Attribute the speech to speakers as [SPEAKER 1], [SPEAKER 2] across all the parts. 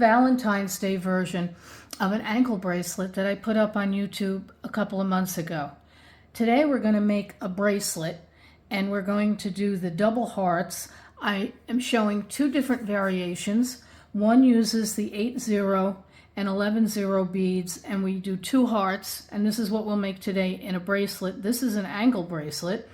[SPEAKER 1] Valentine's Day version of an ankle bracelet that I put up on YouTube a couple of months ago. Today we're going to make a bracelet and we're going to do the double hearts. I am showing two different variations. One uses the 8-0 and 11-0 beads, and we do two hearts, and this is what we'll make today in a bracelet. This is an ankle bracelet,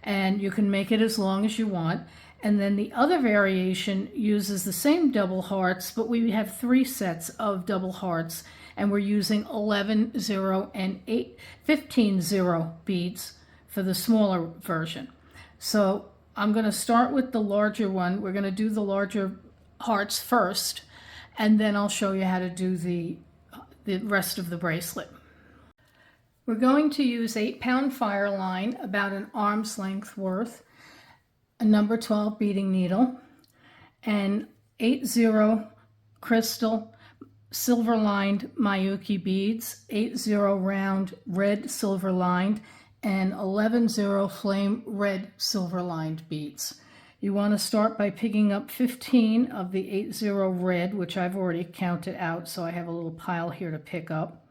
[SPEAKER 1] and you can make it as long as you want. And then the other variation uses the same double hearts, but we have three sets of double hearts, and we're using 11-0 and 15-0 beads for the smaller version. So I'm going to start with the larger one. We're going to do the larger hearts first, and then I'll show you how to do the rest of the bracelet. We're going to use 8-pound fire line, about an arm's length worth, a number 12 beading needle, and 8-0 crystal silver lined Miyuki beads, 8-0 round red silver lined, and 11-0 flame red silver lined beads. You want to start by picking up 15 of the 8-0 red, which I've already counted out, so I have a little pile here to pick up.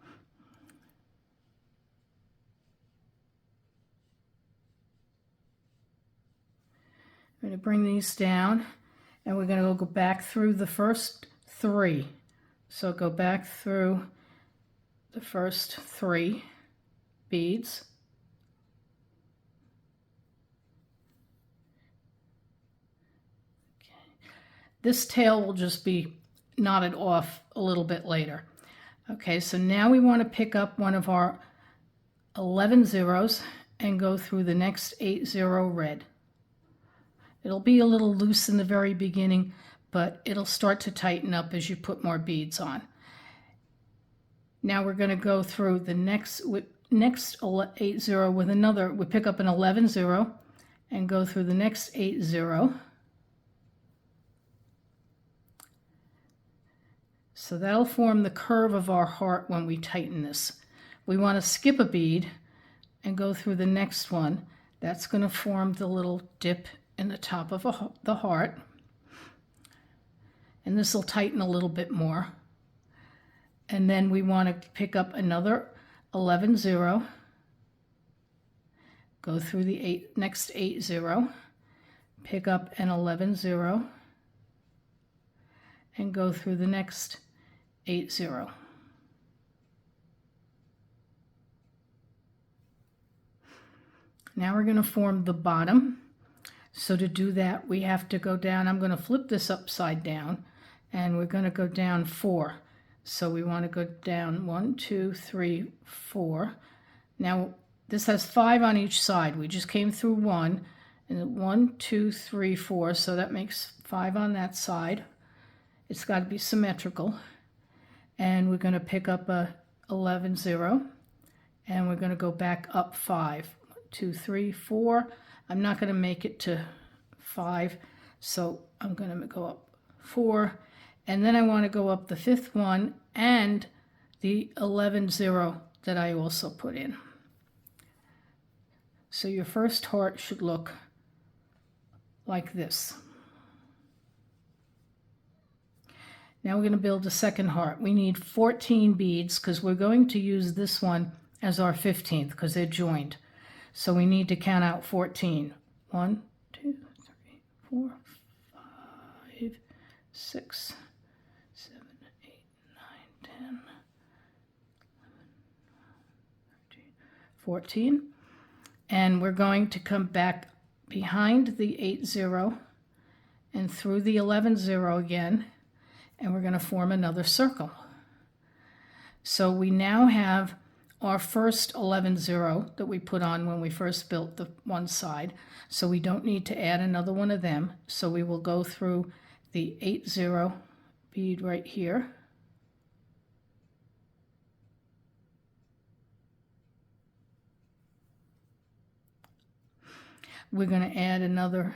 [SPEAKER 1] I'm going to bring these down, and we're going to go back through the first three. So go back through the first three beads. This tail will just be knotted off a little bit later. Okay, so now we want to pick up one of our 11 zeros and go through the next 8-0 red. It'll be a little loose in the very beginning, but it'll start to tighten up as you put more beads on. Now we're going to go through the next 8-0 with another. We pick up an 11-0 and go through the next 8-0. So that'll form the curve of our heart when we tighten this. We want to skip a bead and go through the next one. That's going to form the little dip in the top of the heart. And this will tighten a little bit more. And then we want to pick up another 11-0, go through the next 8-0, pick up an 11-0, and go through the next 8-0. Now we're going to form the bottom. So to do that, we have to go down. I'm going to flip this upside down, and we're going to go down 4. So we want to go down 1, 2, 3, 4. Now this has 5 on each side. We just came through 1, and 1, 2, 3, 4. So that makes 5 on that side. It's got to be symmetrical. And we're going to pick up a 11-0, and we're going to go back up 5. 1, 2, 3, 4. I'm not going to make it to 5, so I'm going to go up 4, and then I want to go up the 5th one and the 11-0 that I also put in. So your first heart should look like this. Now we're going to build a second heart. We need 14 beads because we're going to use this one as our 15th because they're joined. So we need to count out 14. 1, 2, 3, 4, 5, 6, 7, 8, 9, 10, 11, 13, 14. And we're going to come back behind the 8-0 and through the 11-0 again, and we're going to form another circle. So we now have our first 11-0 that we put on when we first built the one side, so we don't need to add another one of them. So we will go through the 8-0 bead right here, we're going to add another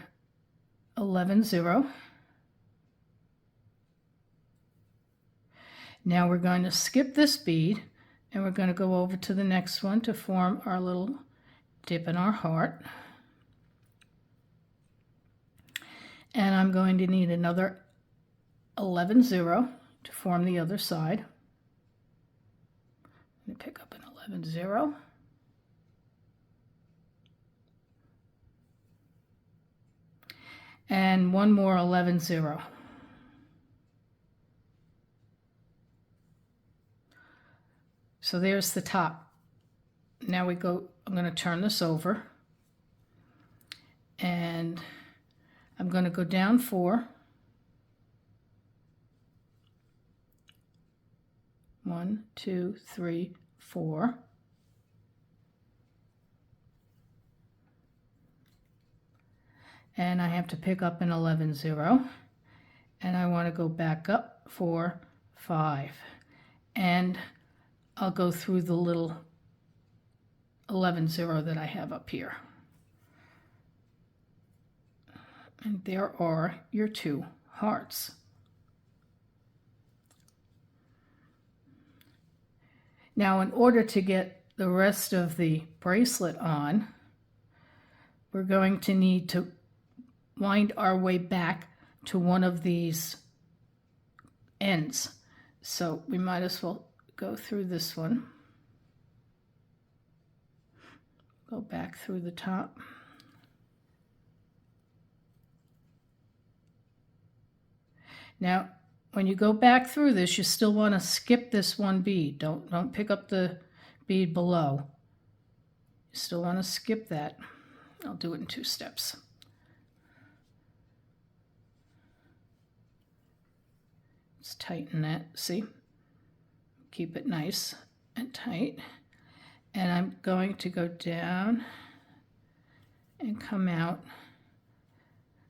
[SPEAKER 1] 11-0. Now we're going to skip this bead, and we're going to go over to the next one to form our little dip in our heart. And I'm going to need another 11-0 to form the other side. I'm going to pick up an 11 0. And one more 11 0. So there's the top. Now we go, I'm going to turn this over, and I'm going to go down 4. 1, 2, 3, 4. And I have to pick up an 11 0. And I want to go back up 4, 5. And I'll go through the little 11 0 that I have up here. And there are your 2 hearts. Now, in order to get the rest of the bracelet on, we're going to need to wind our way back to one of these ends. So we might as well go through this one. Go back through the top. Now, when you go back through this, you still want to skip this one bead. Don't pick up the bead below. You still want to skip that. I'll do it in 2 steps. Let's tighten that, see? Keep it nice and tight. And I'm going to go down and come out.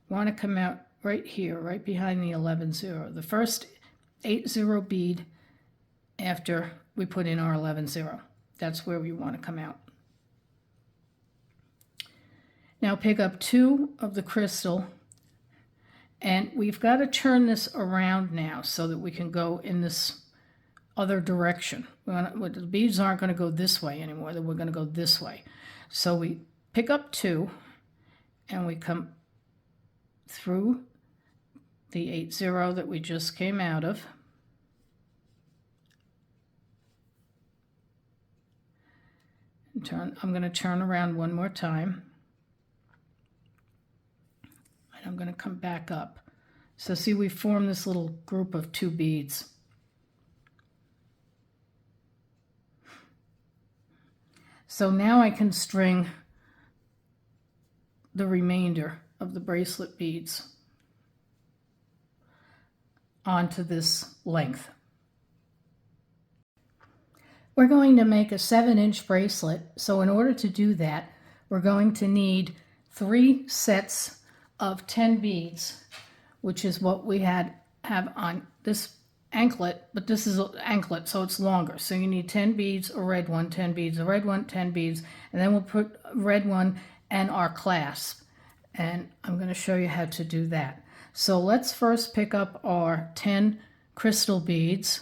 [SPEAKER 1] Want to come out right here, right behind the 11 0. The first 8 0 bead after we put in our 11 0. That's where we want to come out. Now pick up 2 of the crystal, and we've got to turn this around now so that we can go in this other direction. The beads aren't going to go this way anymore. We're going to go this way. So we pick up 2, and we come through the 8 0 that we just came out of. And I'm going to turn around one more time. And I'm going to come back up. So see, we form this little group of 2 beads. So now I can string the remainder of the bracelet beads onto this length. We're going to make a 7-inch bracelet, so in order to do that, we're going to need 3 sets of 10 beads, which is what we have on this anklet, but this is an anklet, so it's longer. So you need 10 beads, a red one, 10 beads, a red one, 10 beads, and then we'll put a red one and our clasp. And I'm going to show you how to do that. So let's first pick up our 10 crystal beads.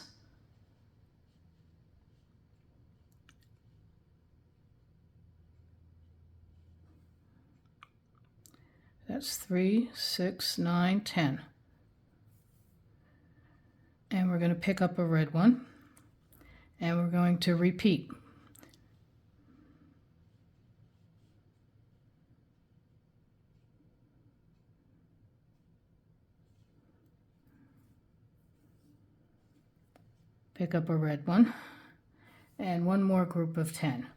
[SPEAKER 1] That's 3, 6, 9, 10. And we're going to pick up a red one, and we're going to repeat. Pick up a red one, and one more group of 10.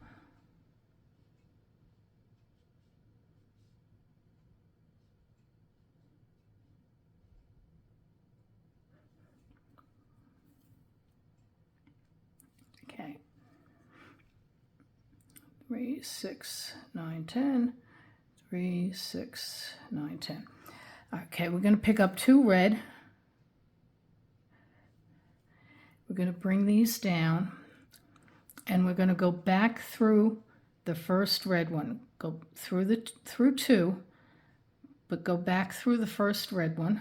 [SPEAKER 1] Okay. 3, 6, 9, 10. 3, 6, 9, 10. Okay, we're going to pick up 2 red. We're going to bring these down, and we're going to go back through the first red one. Go through 2, but go back through the first red one.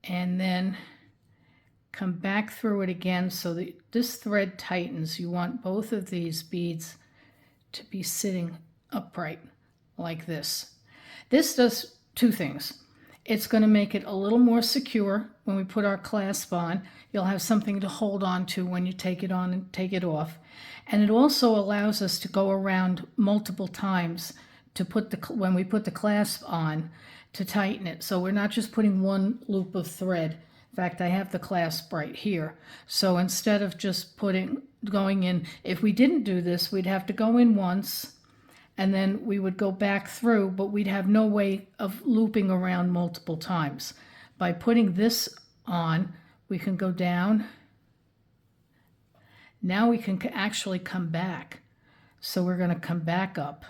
[SPEAKER 1] And then come back through it again so that this thread tightens. You want both of these beads to be sitting upright like this. This does 2 things. It's going to make it a little more secure when we put our clasp on. You'll have something to hold on to when you take it on and take it off. And it also allows us to go around multiple times to when we put the clasp on, to tighten it. So we're not just putting one loop of thread. In fact, I have the clasp right here. So instead of just going in, if we didn't do this, we'd have to go in once, and then we would go back through, but we'd have no way of looping around multiple times. By putting this on, we can go down. Now we can actually come back. So we're going to come back up,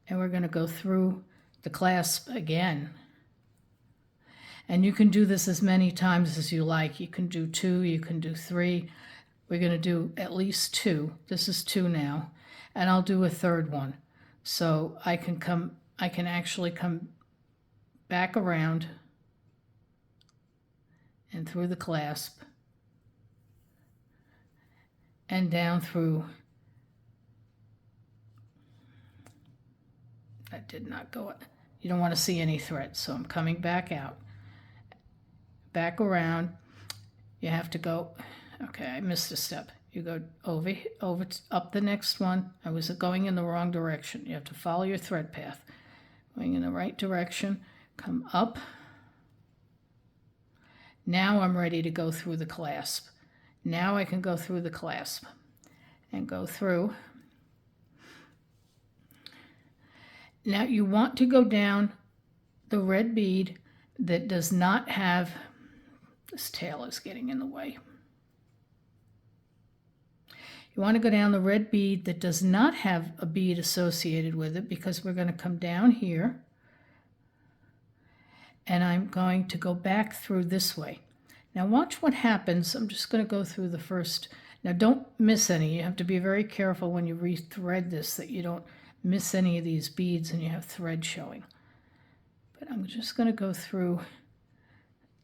[SPEAKER 1] and we're going to go through the clasp again. And you can do this as many times as you like. You can do 2, you can do 3. We're going to do at least 2. This is 2 now. And I'll do a third one. So I can actually come back around and through the clasp and down through. That did not go. You don't want to see any threads, so I'm coming back out. Back around. You have to go, okay, I missed a step. You go up the next one. I was going in the wrong direction. You have to follow your thread path. Going in the right direction, come up. Now I'm ready to go through the clasp. Now I can go through the clasp and go through. Now you want to go down the red bead that does not have, this tail is getting in the way. You want to go down the red bead that does not have a bead associated with it, because we're going to come down here and I'm going to go back through this way. Now watch what happens. I'm just going to go through the first. Now don't miss any. You have to be very careful when you rethread this that you don't miss any of these beads and you have thread showing. But I'm just going to go through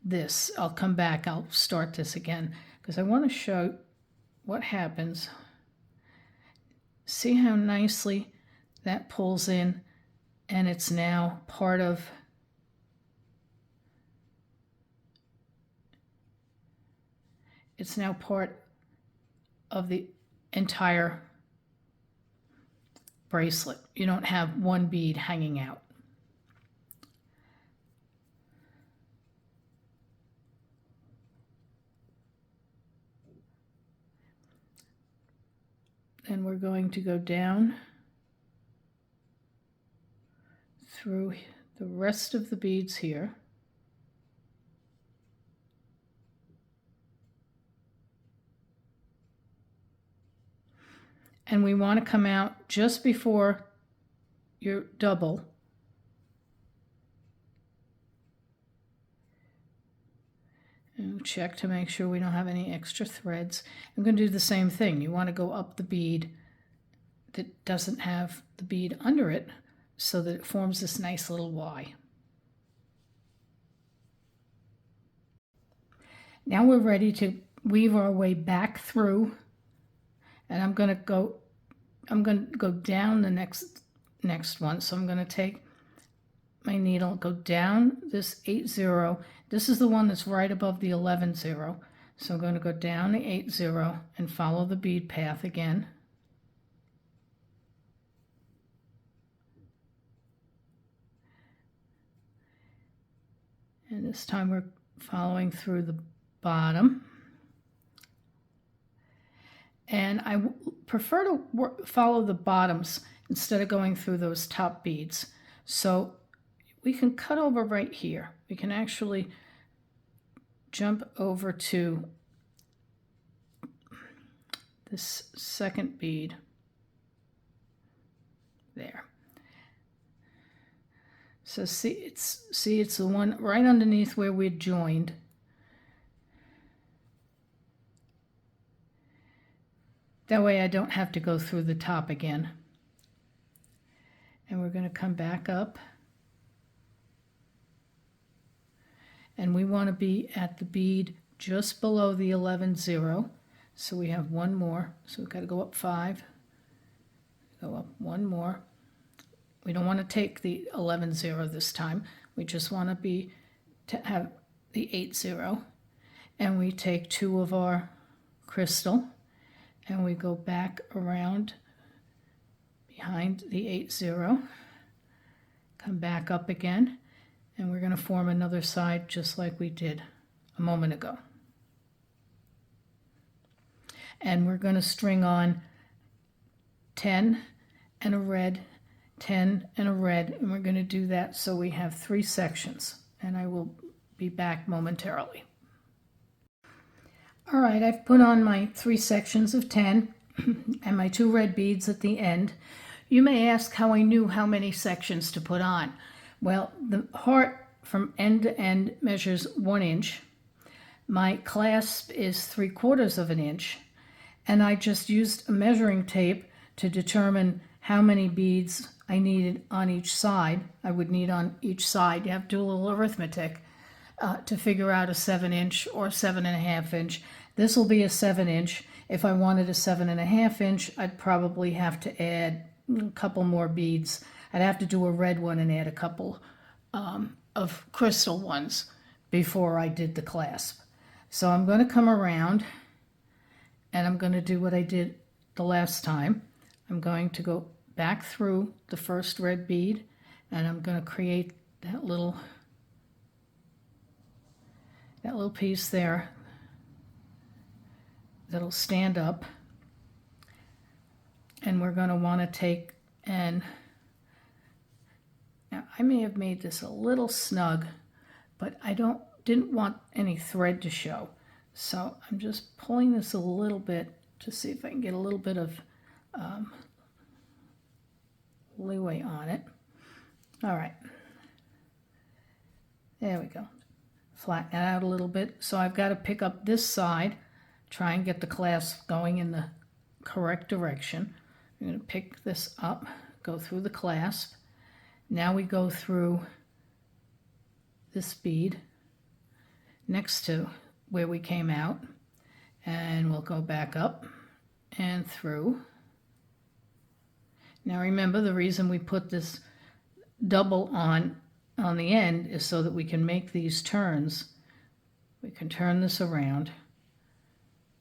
[SPEAKER 1] this. I'll come back. I'll start this again because I want to show what happens. See how nicely that pulls in, and it's now part of the entire bracelet. You don't have one bead hanging out. And we're going to go down through the rest of the beads here. And we want to come out just before your double. And check to make sure we don't have any extra threads. I'm going to do the same thing. You want to go up the bead that doesn't have the bead under it so that it forms this nice little Y. Now we're ready to weave our way back through, and I'm going to go down the next one. So I'm going to take my needle, go down this 8-0. This is the one that's right above the 11-0. So I'm going to go down the 8-0 and follow the bead path again. And this time we're following through the bottom. And I prefer to follow the bottoms instead of going through those top beads. So we can cut over right here. We can actually jump over to this second bead there. So see it's the one right underneath where we joined. That way I don't have to go through the top again. And we're going to come back up. And we want to be at the bead just below the 11-0. So we have one more. So we've got to go up 5. Go up one more. We don't want to take the 11-0 this time. We just want to have the 8-0. And we take 2 of our crystal and we go back around behind the 8-0, come back up again, and we're going to form another side just like we did a moment ago. And we're going to string on 10 and a red, 10 and a red, and we're going to do that so we have 3 sections, and I will be back momentarily. All right, I've put on my 3 sections of 10 and my 2 red beads at the end. You may ask how I knew how many sections to put on. Well, the heart from end to end measures 1 inch. My clasp is 3/4 of an inch, and I just used a measuring tape to determine how many beads I needed on each side. I would need on each side. You have to do a little arithmetic to figure out a 7-inch or 7.5 inch. This will be a 7-inch. If I wanted a 7.5 inch, I'd probably have to add a couple more beads. I'd have to do a red one and add a couple of crystal ones before I did the clasp. So I'm going to come around and I'm going to do what I did the last time. I'm going to go back through the first red bead and I'm going to create that little piece there that'll stand up, and we're going to want to take, and now I may have made this a little snug, but I didn't want any thread to show, so I'm just pulling this a little bit to see if I can get a little bit of leeway on it. All right, there we go. Flatten it out a little bit. So I've got to pick up this side, try and get the clasp going in the correct direction. I'm going to pick this up, go through the clasp. Now we go through this bead next to where we came out, and we'll go back up and through. Now remember, the reason we put this double on the end is so that we can make these turns. We can turn this around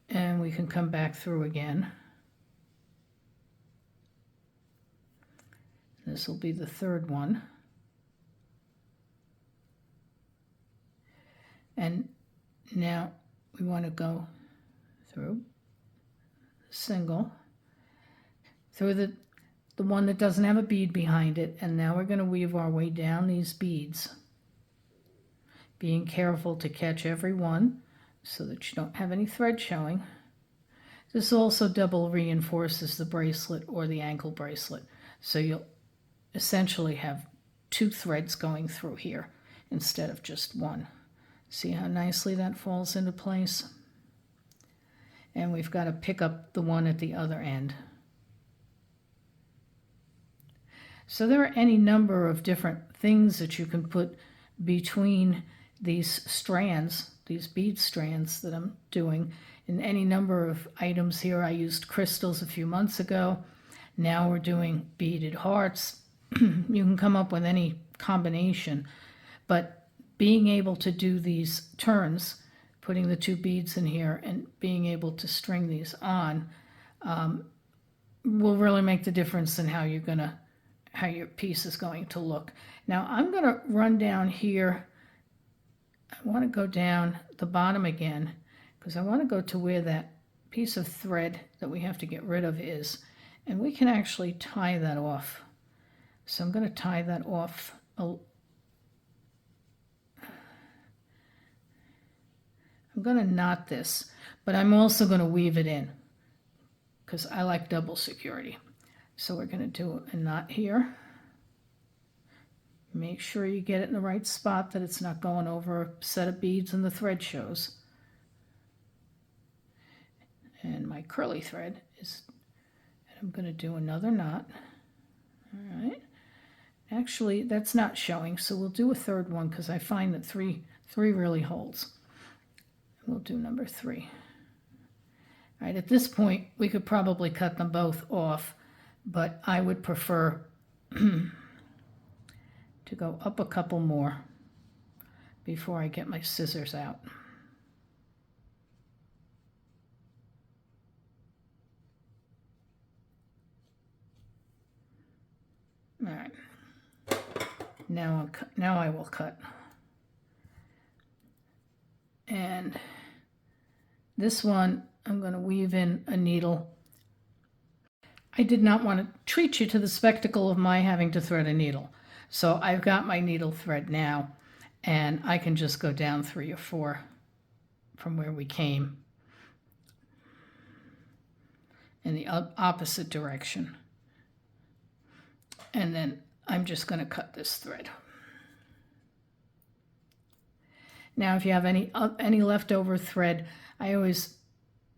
[SPEAKER 1] and we can come back through again. This will be the 3rd one. And now we want to go through single, through the one that doesn't have a bead behind it, and now we're going to weave our way down these beads, being careful to catch every one so that you don't have any thread showing. This also double reinforces the bracelet or the ankle bracelet, so you'll essentially have 2 threads going through here instead of just 1. See how nicely that falls into place? And we've got to pick up the one at the other end. So there are any number of different things that you can put between these strands, these bead strands that I'm doing, in any number of items here. I used crystals a few months ago. Now we're doing beaded hearts. You can come up with any combination, but being able to do these turns, putting the 2 beads in here and being able to string these on will really make the difference in how your piece is going to look. Now I'm going to run down here. I want to go down the bottom again because I want to go to where that piece of thread that we have to get rid of is, and we can actually tie that off. So I'm going to tie that off. I'm going to knot this, but I'm also going to weave it in because I like double security. So we're going to do a knot here. Make sure you get it in the right spot, that it's not going over a set of beads and the thread shows. And my curly thread is, and I'm going to do another knot. All right. Actually, that's not showing, so we'll do a 3rd one because I find that three really holds. We'll do number 3. All right, at this point, we could probably cut them both off, but I would prefer to go up a couple more before I get my scissors out. All right. Now I will cut. And this one, I'm going to weave in a needle. I did not want to treat you to the spectacle of my having to thread a needle. So I've got my needle thread now, and I can just go down 3 or 4 from where we came in the opposite direction. And then I'm just going to cut this thread. Now, if you have any leftover thread, I always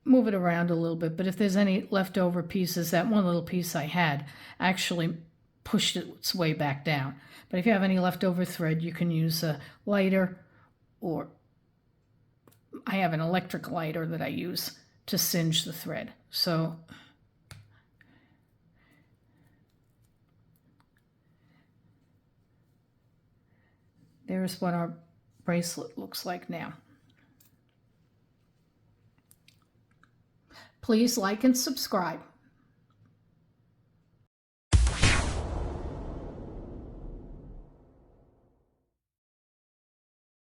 [SPEAKER 1] move it around a little bit, but if there's any leftover pieces, that one little piece I had actually pushed its way back down. But if you have any leftover thread, you can use a lighter, or I have an electric lighter that I use to singe the thread. So there's what our bracelet looks like now. Please like and subscribe.